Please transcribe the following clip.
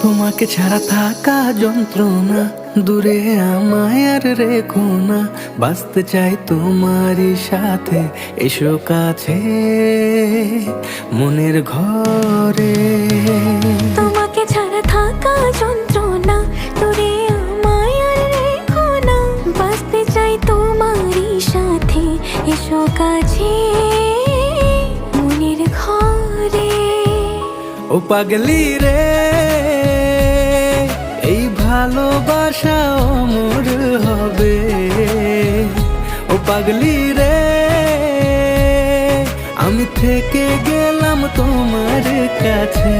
তোমাকে ছাড়া থাকা যন্ত্রণা, দূরে আমায় আর রেখো না। বাঁচতে চাই তোমারই সাথে, এসো কাছে মনের ঘরে। তোমাকে ছাড়া থাকা যন্ত্রণা, দূরে আমায় আর রেখো না। বাঁচতে চাই তোমারই সাথে, এসো কাছে মনের ঘরে। ও পাগলি রে, এই ভালোবাসা অমর হবে। ও পাগলি রে, আমি থেকে গেলাম তোমার কাছে।